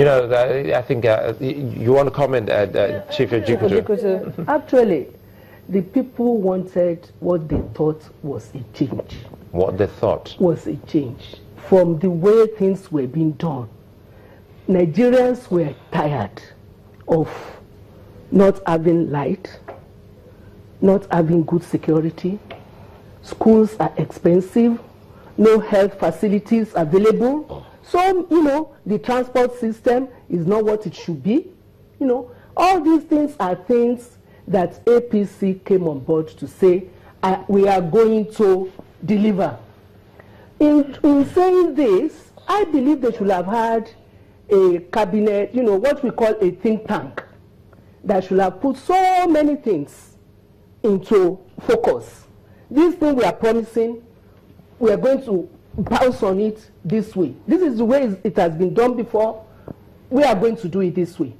You know, I think you want to comment, Chief Ojikutu? Actually, the people wanted what they thought was a change. What they thought? Was a change from the way things were being done. Nigerians were tired of not having light, not having good security. Schools are expensive, no health facilities available. So, you know, the transport system is not what it should be. You know, all these things are things that APC came on board to say, we are going to deliver. In saying this, I believe they should have had a cabinet, you know, what we call a think tank, that should have put so many things into focus. This thing we are promising, we are going to bounce on it this way. This is the way it has been done before. We are going to do it this way.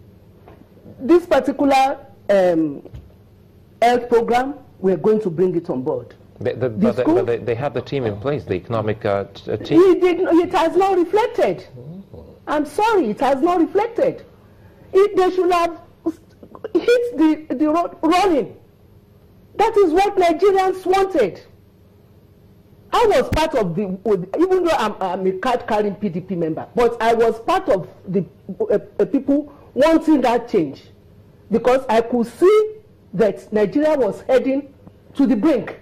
This particular health program, we are going to bring it on board. But they have the team in place, the economic team. It has not reflected. I'm sorry, it has not reflected. They should have hit the road running. That is what Nigerians wanted. I was part of the, even though I'm a card-carrying PDP member, but I was part of the people wanting that change, because I could see that Nigeria was heading to the brink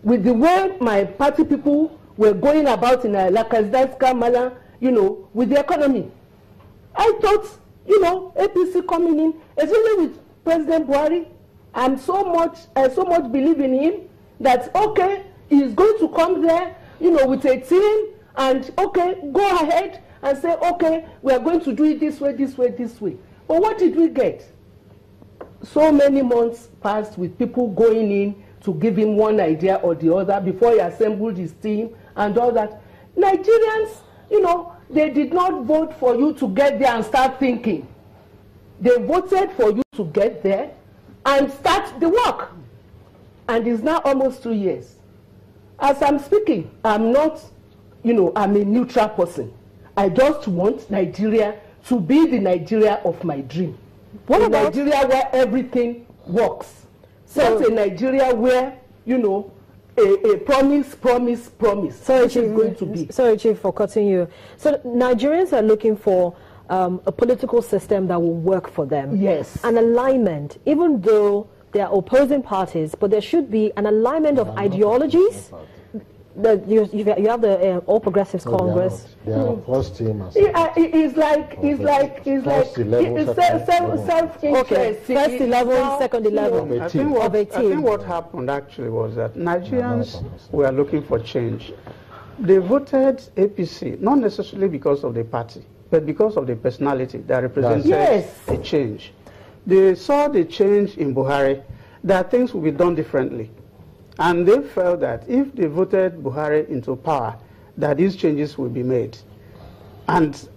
with the way my party people were going about in a lackadaisical manner, you know, with the economy. I thought, you know, APC coming in, especially with President Buhari, I so much believe in him that, okay, he's going to come there, you know, with a team, and okay, go ahead and say, okay, we are going to do it this way, this way, this way. But what did we get? So many months passed with people going in to give him one idea or the other before he assembled his team and all that. Nigerians, you know, they did not vote for you to get there and start thinking. They voted for you to get there and start the work. And it's now almost 2 years. As I'm speaking, I'm not, you know, I'm a neutral person. I just want Nigeria to be the Nigeria of my dream. What about Nigeria where everything works? So not a Nigeria where, you know, a promise. Sorry, Chief, going to be. Sorry, Chief, for cutting you. So Nigerians are looking for a political system that will work for them. Yes. An alignment, even though they are opposing parties, but there should be an alignment of ideologies. You have the All Progressives Congress. They are first team. It's like self-interest. First 11, second 11 I think what happened actually was that Nigerians were looking for change. They voted APC not necessarily because of the party, but because of the personality that represented a change. They saw the change in Buhari, that things would be done differently. And they felt that if they voted Buhari into power, that these changes would be made. And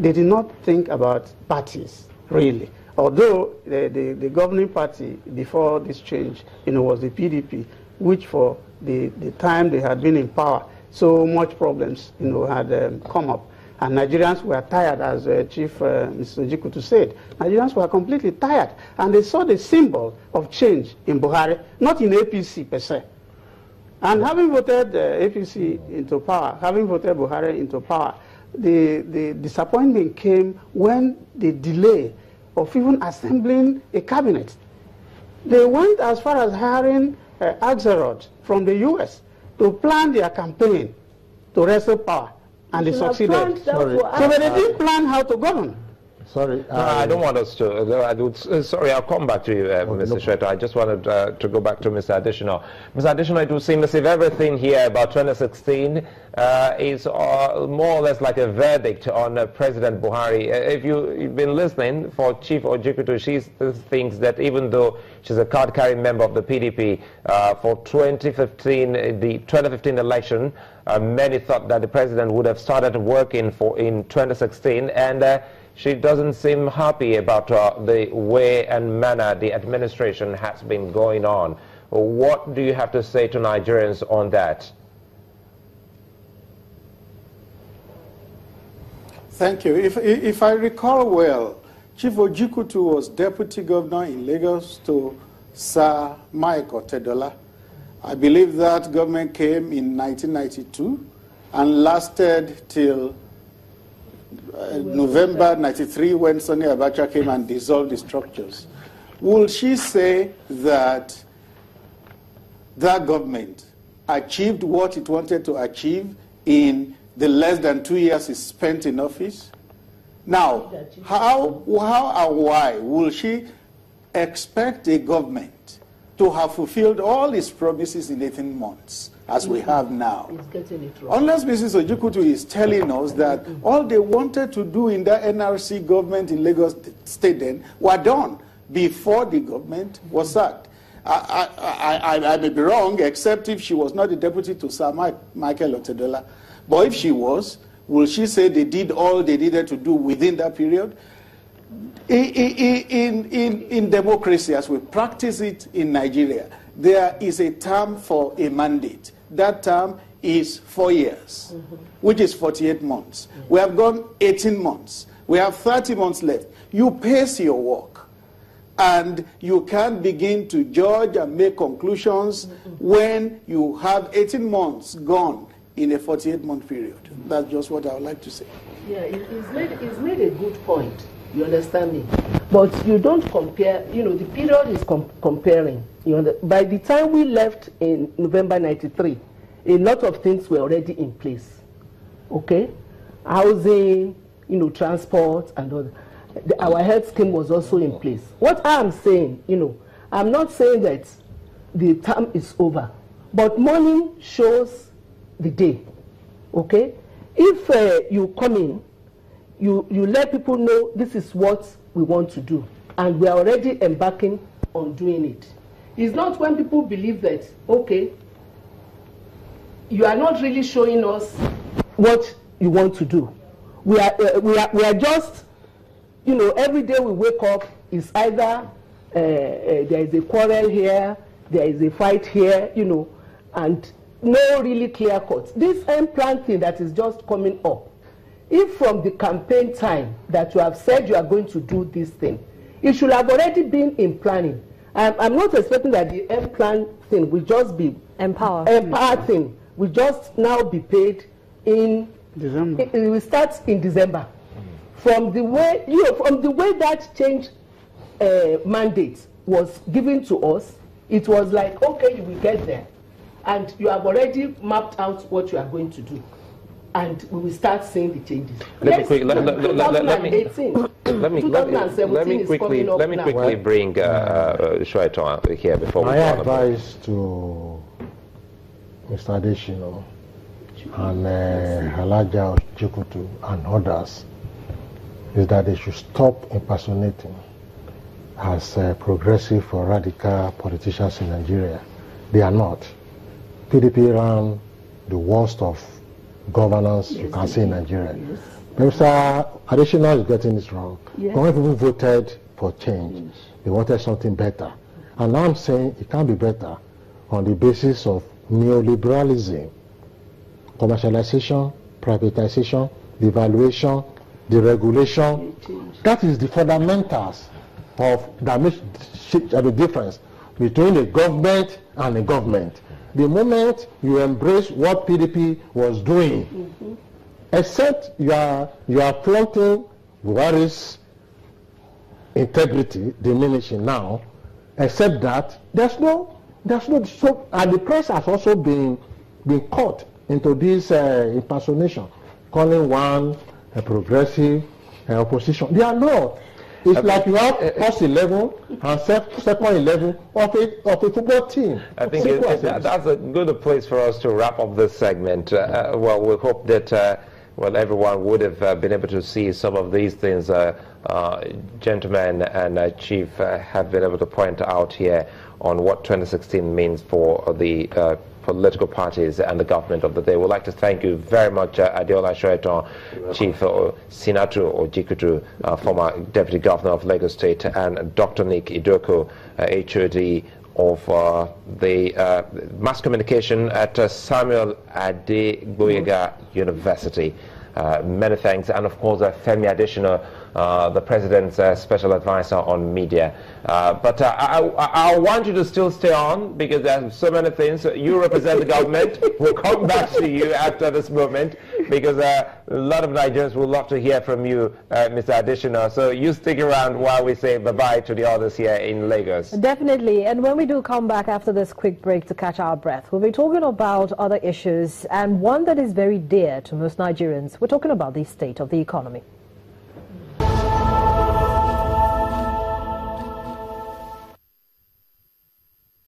they did not think about parties, really. Although the governing party before this change, you know, was the PDP, which for the time they had been in power, so much problems, you know, had come up. And Nigerians were tired, as Chief Mr. Ojikutu said. Nigerians were completely tired. And they saw the symbol of change in Buhari, not in APC per se. And having voted APC into power, having voted Buhari into power, the disappointment came when the delay of even assembling a cabinet. They went as far as hiring Axelrod from the US to plan their campaign to wrestle power. And they succeeded. So they didn't plan how to govern. Sorry. I don't want us to. Sorry, I'll come back to you, Mr. Shweto. I just wanted to go back to Mr. Additional. Mr. Additional, it would seem as if everything here about 2016 is more or less like a verdict on President Buhari. If you've been listening for Chief Ojikutu, she thinks that even though she's a card-carrying member of the PDP, for 2015, the 2015 election, many thought that the president would have started working in 2016, and she doesn't seem happy about the way and manner the administration has been going on. What do you have to say to Nigerians on that? Thank you. If I recall well, Chief Ojikutu was deputy governor in Lagos to Sir Mike Otedola. I believe that government came in 1992 and lasted till November 93 when Sani Abacha came and dissolved the structures. Will she say that that government achieved what it wanted to achieve in the less than 2 years it spent in office? Now, how and why will she expect a government to have fulfilled all its promises in 18 months, as we have now? Unless Mrs. Ojikutu is telling us that all they wanted to do in that NRC government in Lagos State then were done before the government was sacked. I may be wrong, except if she was not the deputy to Sir Michael Otedola. But if she was, will she say they did all they needed to do within that period? In democracy, as we practice it in Nigeria, there is a term for a mandate. That term is 4 years, which is 48 months. We have gone 18 months. We have 30 months left. You pace your work, and you can begin to judge and make conclusions when you have 18 months gone in a 48-month period. That's just what I would like to say. Yeah, it's made a good point. You understand me? But you don't compare, the period is comparing. By the time we left in November 93, a lot of things were already in place. Okay? Housing, transport, and all. Our health scheme was also in place. What I'm saying, I'm not saying that the term is over, but morning shows the day. Okay? If you come in, you let people know this is what we want to do, and we are already embarking on doing it. It's not when people believe that, okay, you are not really showing us what you want to do. We are just, every day we wake up is either there is a quarrel here, there is a fight here, and no really clear cut. This plan thing that is just coming up, if from the campaign time that you have said you are going to do this thing, it should have already been in planning. I'm not expecting that the plan thing will just be empower thing will just now be paid in December. It will start in December. From the way that change mandate was given to us, it was like, okay, you will get there, and you have already mapped out what you are going to do, and we will start seeing the changes. Let me quickly bring Shweto here before we my advice to Mr. Adeshino and Halaja Ojikutu and others is that they should stop impersonating as progressive or radical politicians in Nigeria. They are not. PDP ran the worst of governance you can see in Nigeria. Yes. Mr. Adeshino is getting this wrong. Yes. When people voted for change, they wanted something better. And now I'm saying it can't be better on the basis of neoliberalism, commercialization, privatization, devaluation, deregulation. That is the fundamentals of that makes the difference between a government and a government. The moment you embrace what PDP was doing, except you are flaunting Buhari's integrity diminishing now, except that there's no so, and the press has also been caught into this impersonation, calling one a progressive opposition. They are not. It's like you have first 11 and second 11 of a football team. I think that's a good place for us to wrap up this segment. Well, we hope that everyone would have been able to see some of these things gentlemen and Chief have been able to point out here on what 2016 means for the political parties and the government of the day. We'd like to thank you very much, Adeola Soetan, Chief Sinatu Ojikutu, former Deputy Governor of Lagos State, and Dr. Nick Idoko, HOD of the Mass Communication at Samuel Adegboyega University. Many thanks. And of course, Femi Adesina, the President's Special Advisor on Media. But I want you to still stay on because there's so many things. You represent the government. We'll come back to you after this moment because a lot of Nigerians would love to hear from you, Mr. Adesina. So you stick around while we say bye-bye to the others here in Lagos. Definitely. And when we do come back after this quick break to catch our breath, we'll be talking about other issues and one that is very dear to most Nigerians. We're talking about the state of the economy.